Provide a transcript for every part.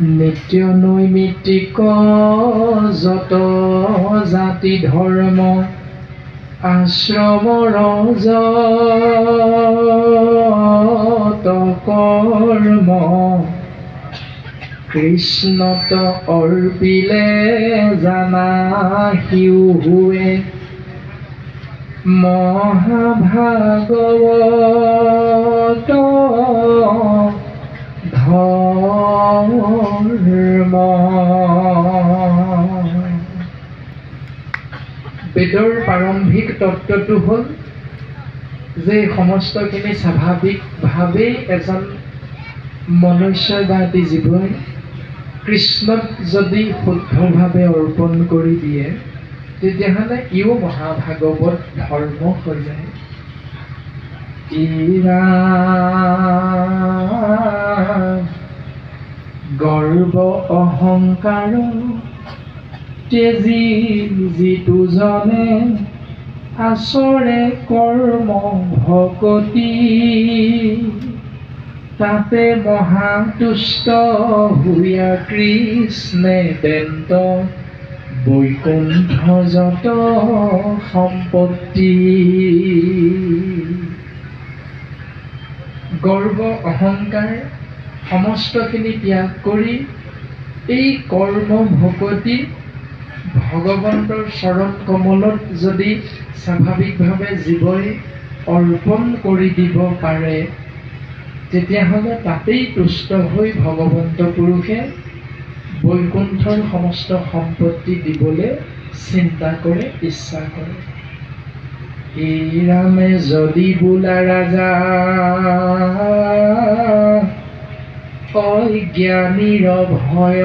নিত্য নৈমিত্তিক যত জাতি ধৰ্ম আশ্ৰমৰ যত কৰ্ম কৃষ্ণত অৰ্পিলে জানাহিও হুৱে মহাভাগৱত ধৰ্ম। বেদৰ প্ৰাৰম্ভিক তত্ত্বটো হ'ল যে সমস্তখিনি স্বাভাৱিকভাৱেই এজন মনুষ্যই বা এটি জীৱই কৃষ্ণক যদি শুদ্ধভাৱে অৰ্পণ কৰি দিয়ে তেতিয়াহ'লে ইও মহাভাগৱত ধৰ্ম হৈ যায়। গৰ্ব অহংকাৰ তেজি যিটো জনে আচৰে কৰ্ম ভকতি তাতে মহাতুষ্ট হুয়া কৃষ্ণে তেন্ত বৈকুণ্ঠ যত সম্পত্তি। গৰ্ব অহংকাৰ সমস্তখিনি ত্যাগ কৰি এই কৰ্ম ভকতি ভগৱন্তৰ চৰণ কমলত যদি স্বাভাৱিকভাৱে জীৱই অৰ্পণ কৰি দিব পাৰে তেতিয়াহ'লে তাতেই তুষ্ট হৈ ভগৱন্ত পুৰুষে বৈকুণ্ঠৰ সমস্ত সম্পত্তি দিবলৈ চিন্তা কৰে, ইচ্ছা কৰে। এই ৰামে যদি বোলা ৰাজা অজ্ঞানীৰ ভয়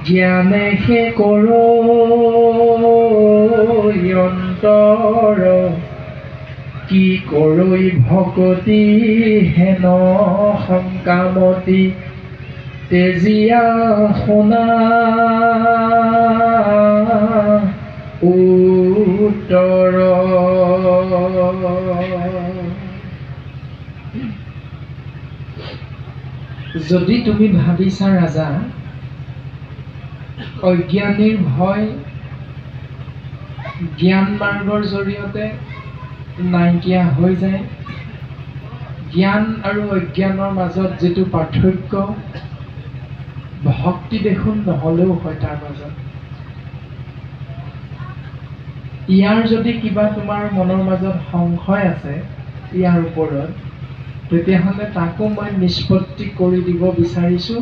জ্ঞানে সে কৰৈ অন্তৰ কি কৰৈ ভকতি হেন সংকামতি তেজিয়া শুনা উত্তৰ। যদি তুমি ভাবিছা ৰাজা অজ্ঞানীৰ ভয় জ্ঞান মাৰ্গৰ জৰিয়তে নাইকিয়া হৈ যায়, জ্ঞান আৰু অজ্ঞানৰ মাজত যিটো পাৰ্থক্য ভক্তি দেখোন নহ'লেও হয় তাৰ মাজত, ইয়াৰ যদি কিবা তোমাৰ মনৰ মাজত সংশয় আছে ইয়াৰ ওপৰত তেতিয়াহ'লে তাকো মই নিষ্পত্তি কৰি দিব বিচাৰিছোঁ।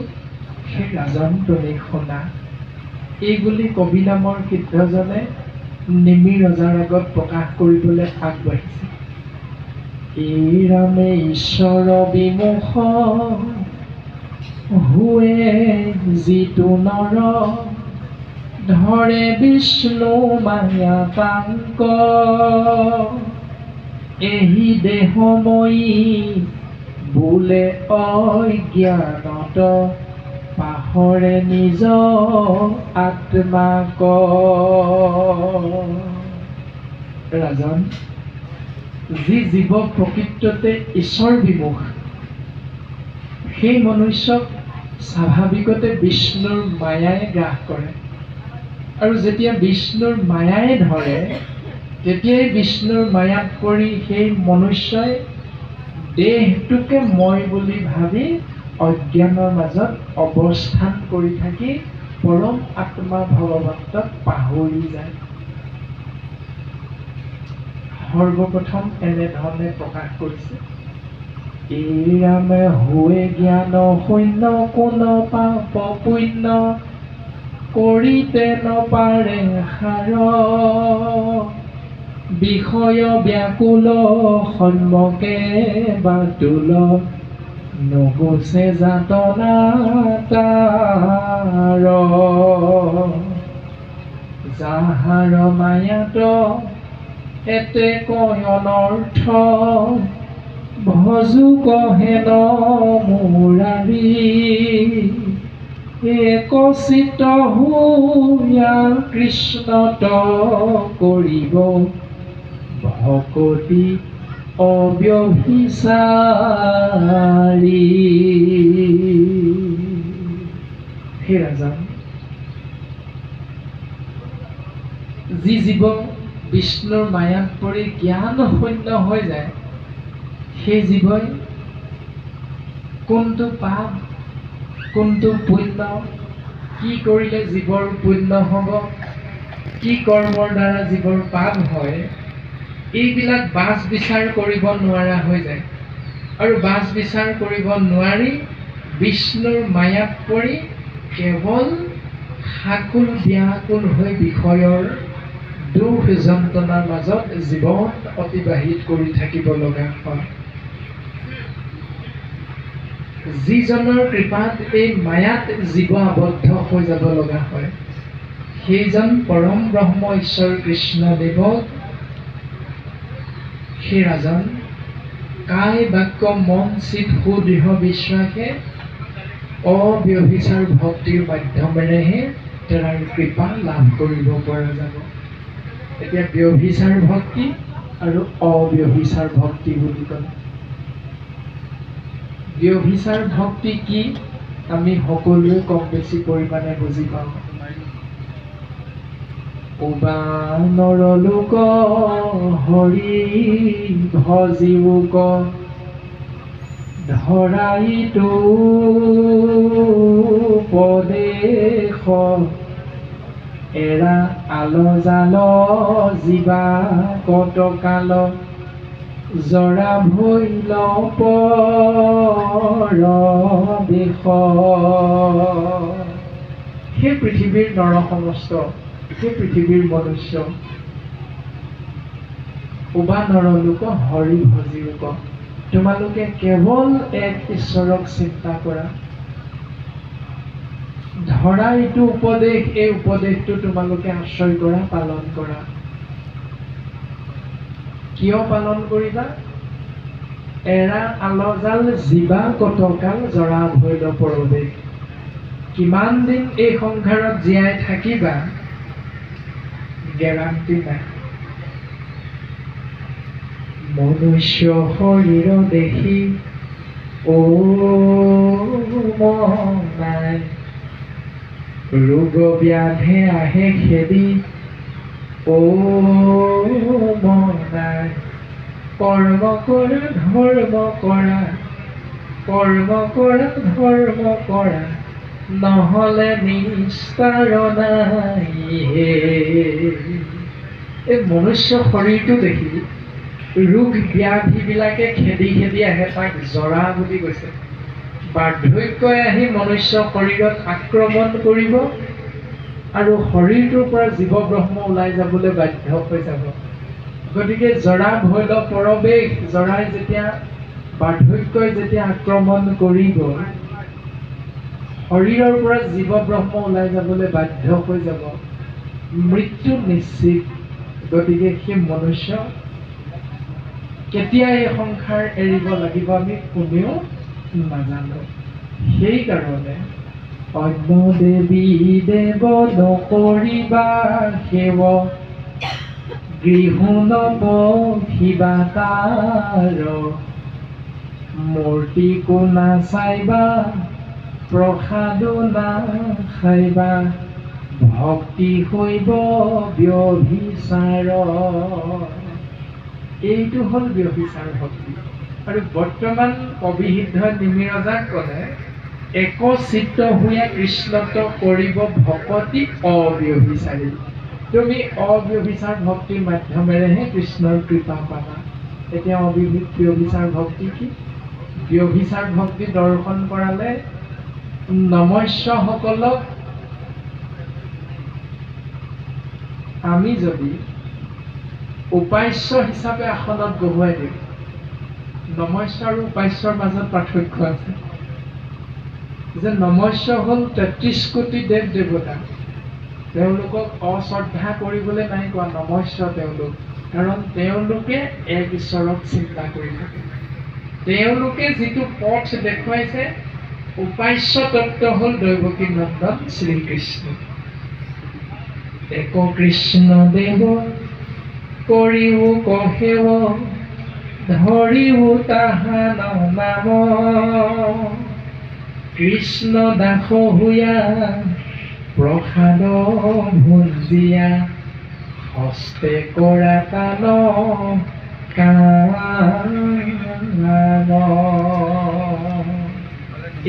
সেই ৰাজন তুমি শুনা, এই বুলি কবি নামৰ সিদ্ধজনে নিমি ৰজাৰ আগত প্ৰকাশ কৰিবলৈ আগবাঢ়িছে। এই ৰামে ঈশ্বৰ বিমুখ হুৱে যিটো নৰ ধৰে বিষ্ণু মায়া তাংক এহি দেহময়ী বোলে অজ্ঞানত পাহৰে নিজ আত্মাক। ৰাজন, যি জীৱ প্ৰকৃততে ঈশ্বৰ বিমুখ সেই মনুষ্যক স্বাভাৱিকতে বিষ্ণুৰ মায়াই গ্ৰাস কৰে, আৰু যেতিয়া বিষ্ণুৰ মায়াই ধৰে তেতিয়াই বিষ্ণুৰ মায়াত পৰি সেই মনুষ্যই দেহটোকে মই বুলি ভাবি অজ্ঞানৰ মাজত অৱস্থান কৰি থাকি পৰম আত্মা ভগৱন্তক পাহৰি যায়। সৰ্বপ্ৰথম এনেধৰণে প্ৰকাশ কৰিছে। এই ৰামে হুৱে জ্ঞান শূন্য কোন পাপ পুণ্য কৰিতে নপাৰে সাৰ বিষয় ব্যাকুল সন্মুখে বাতুল নুগুচে যাতনা তাৰ যাহাৰ মায়াত এতে কয় অনৰ্থ ভজু কহেন মুৰাৰী একচিত হুয়া কৃষ্ণত কৰিব ভকতি অব্যভিচাৰী। হে ৰাজন, যি জীৱ বিষ্ণুৰ মায়াত পৰি জ্ঞান শূন্য হৈ যায়, সেই জীৱই কোনটো পাপ, কোনটো পুণ্য, কি কৰিলে জীৱৰ পুণ্য হ'ব, কি কৰ্মৰ দ্বাৰা জীৱৰ পাপ হয়, এইবিলাক বাছ বিচাৰ কৰিব নোৱাৰা হৈ যায়। আৰু বাছ বিচাৰ কৰিব নোৱাৰি বিষ্ণুৰ মায়াত পৰি কেৱল সাকুল ব্যাকুল হৈ বিষয়ৰ দুখ যন্ত্ৰণাৰ মাজত জীৱন অতিবাহিত কৰি থাকিব লগা হয়। যিজনৰ কৃপাত এই মায়াত জীৱ আবদ্ধ হৈ যাব লগা হয়, সেইজন পৰম ব্ৰহ্ম ঈশ্বৰ কৃষ্ণদেৱক সেই ৰাজন কায় বাক্য মন চিত সুদৃঢ় বিশ্বাসে অব্যভিচাৰ ভক্তিৰ মাধ্যমেৰেহে তাৰ কৃপা লাভ কৰিব পৰা যাব। এতিয়া ব্যভিচাৰ ভক্তি আৰু অব্যভিচাৰ ভক্তি বুলি ক'লে, ব্যভিচাৰ ভক্তি কি আমি সকলোৱে কম বেছি পৰিমাণে বুজি পাওঁ। উবানৰ লোক হৰি ভজিওক ধৰাইতো উপদেশ এৰা আল জাল জীৱা কতকাল জৰা ভৈল পৰদেশ। সেই পৃথিৱীৰ নৰ সমস্ত, সেই পৃথিৱীৰ মনুষ্য উবানৰ লোক হৰি ভজিওক, তোমালোকে কেৱল এক ঈশ্বৰক চিন্তা কৰা। ধৰা এইটো উপদেশ, এই উপদেশটো তোমালোকে আশ্ৰয় কৰা, পালন কৰা। কিয় পালন কৰিবা? এৰা আলজাল জীৱা কতকাল জৰা ভৈল পৰদেশ। কিমান দিন এই সংসাৰত জীয়াই থাকিবা গেৰাণ্টি নাই। মনুষ্য শৰীৰ দেখি মন নাই, ৰোগ ব্যাধে আহে খেদি মন নাই। কৰ্ম কৰা ধৰ্ম কৰা, কৰ্ম কৰা ধৰ্ম কৰা, নহলে নিস্তাৰ নাই। এই মনুষ্য শৰীৰটো দেখি ৰোগ ব্যাধিবিলাকে খেদি খেদি আহে, তাক জৰা বুলি কৈছে। বাৰ্ধক্যই আহি মনুষ্য শৰীৰত আক্ৰমণ কৰিব আৰু শৰীৰটোৰ পৰা জীৱ ব্ৰহ্ম ওলাই যাবলৈ বাধ্য হৈ যাব। গতিকে জৰা ভৈল পৰবেশ, জৰাই যেতিয়া, বাৰ্ধক্যই যেতিয়া আক্ৰমণ কৰিব, শৰীৰৰ পৰা জীৱ ব্ৰহ্ম ওলাই যাবলৈ বাধ্য হৈ যাব, মৃত্যু নিশ্চিত। গতিকে সেই মনুষ্য কেতিয়া এই সংসাৰ এৰিব লাগিব আমি কোনেও নাজানো। সেইকাৰণে অন্য দেৱী দেৱ নকৰিবা সেৱ, গৃহ নবহিবা তাৰ, মূৰ্তিকো নাচাইবা প্ৰসাদো নাখাইবা, ভক্তি হৈব ব্যভিচাৰ। এইটো হ'ল ব্যভিচাৰ ভক্তি। আৰু বৰ্তমান কবিসিদ্ধ নিমিৰজাক ক'লে একচিত্ত হোৱা কৃষ্ণত কৰিব ভকতি অব্যভিচাৰী। তুমি অব্যভিচাৰ ভক্তিৰ মাধ্যমেৰেহে কৃষ্ণৰ কৃপা পাবা। এতিয়া ব্যভিচাৰ ভক্তি কি? ব্যভিচাৰ ভক্তি দৰ্শন কৰালে নমস্যসকলক আমি যদি উপাস্য হিচাপে আসনত বহুৱাই দিওঁ, নমস্য আৰু উপাস্যৰ মাজত পাৰ্থক্য আছে। যে নমস্য হ'ল ৩৩ কোটি দেৱ দেৱতা, তেওঁলোকক অশ্ৰদ্ধা কৰিবলৈ নাই কোৱা, নমস্য তেওঁলোক। কাৰণ তেওঁলোকে এক ঈশ্বৰক চিন্তা কৰি থাকে। তেওঁলোকে যিটো পথ দেখুৱাইছে, উপাস্য তত্ত্ব হ'ল দৈৱকী নন্দন শ্ৰীকৃষ্ণ। এক কৃষ্ণ দেৱ কৰিও কহেৱ, ধৰিও তাহান নাম, কৃষ্ণ দাস হুয়া প্ৰসাদ ভুঞ্জিয়া হস্তে কৰা কান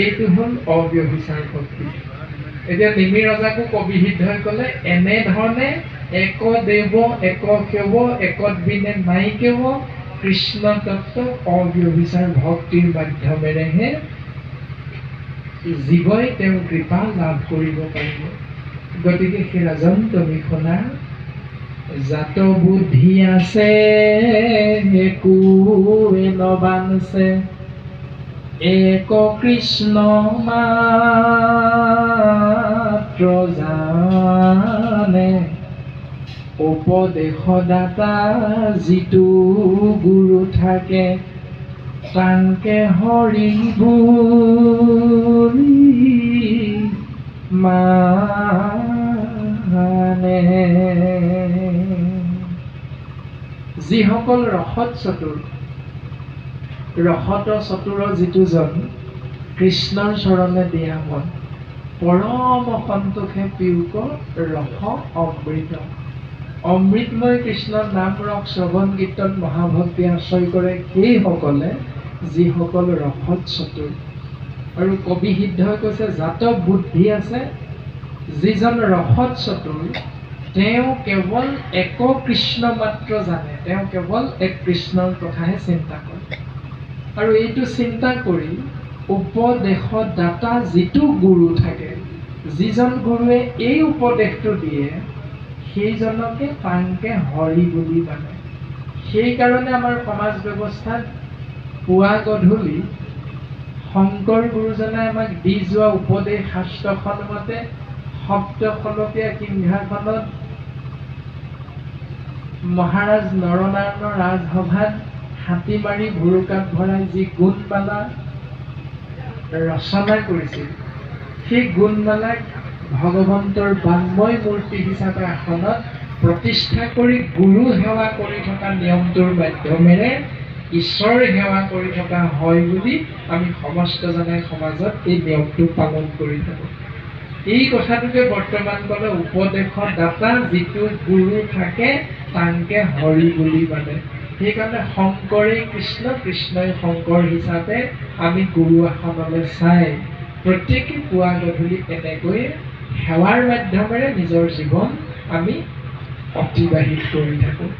এইটো হ'ল অব্যভিচাৰ ভক্তি। এতিয়া নিমি ৰজাকো কবি সিদ্ধই ক'লে এনেধৰণে এক দেৱ এক কেৱ একত বিনে নাই কেৱ কৃষ্ণ তত্ত্ব অব্যভিচাৰ ভক্তিৰ মাধ্যমেৰেহে জীৱই তেওঁ কৃপা লাভ কৰিব পাৰিব। গতিকে সেই ৰাজন তুমি শুনা, জাত বুদ্ধি আছে একোৱে নবাঞ্চে এক কৃষ্ণ মাত্ৰ জানে উপদেশদাতা যিটো গুৰু থাকে তাংকে হৰি বুলি মানে। যিসকল ৰসত চতুৰ, ৰসত চতুৰ যিটোজন কৃষ্ণৰ চৰণে দিয়া মন পৰম সন্তোষে পিউক ৰস অমৃত। অমৃতময় কৃষ্ণৰ নাম ৰস শ্ৰৱণ কীৰ্তন মহাভক্তি আশ্ৰয় কৰে সেইসকলে যিসকল ৰসত চতুৰ। আৰু কবি সিদ্ধই কৈছে জাত বুদ্ধি আছে, যিজন ৰসত চতুৰ তেওঁ কেৱল এক কৃষ্ণ মাত্ৰ জানে, তেওঁ কেৱল এক কৃষ্ণৰ কথাহে চিন্তা কৰে। আৰু এইটো চিন্তা কৰি উপদেশদাতা যিটো গুৰু থাকে, যিজন গুৰুৱে এই উপদেশটো দিয়ে সেইজনকে তাংকে হৰি বুলি মানে। সেইকাৰণে আমাৰ সমাজ ব্যৱস্থাত পুৱা গধূলি শংকৰ গুৰুজনে আমাক দি যোৱা উপদেশ শাস্ত্ৰখন মতে সপ্তখলপীয়া সিংহাসনত মহাৰাজ নৰনাৰায়ণৰ ৰাজসভাত হাতী মাৰি ভুৰুকাত ভৰাই যি গুণমালা ৰচনা কৰিছিল, সেই গুণমালাক ভগৱন্তৰ বাংময় মূৰ্তি হিচাপে আসনত প্ৰতিষ্ঠা কৰি গুৰু সেৱা কৰি থকা নিয়মটোৰ মাধ্যমেৰে ঈশ্বৰ সেৱা কৰি থকা হয় বুলি আমি সমস্তজনে সমাজত এই নিয়মটো পালন কৰি থাকোঁ। এই কথাটোকে বৰ্তমান ক'লে উপদেশদাতা যিটো গুৰু থাকে তাংকে হৰি বুলি মানে। সেইকাৰণে শংকৰেই কৃষ্ণ, কৃষ্ণই শংকৰ হিচাপে আমি গুৰু আসনলৈ চাই প্ৰত্যেকে পুৱা গধূলি এনেকৈ সেৱাৰ মাধ্যমেৰে নিজৰ জীৱন আমি অতিবাহিত কৰি থাকোঁ।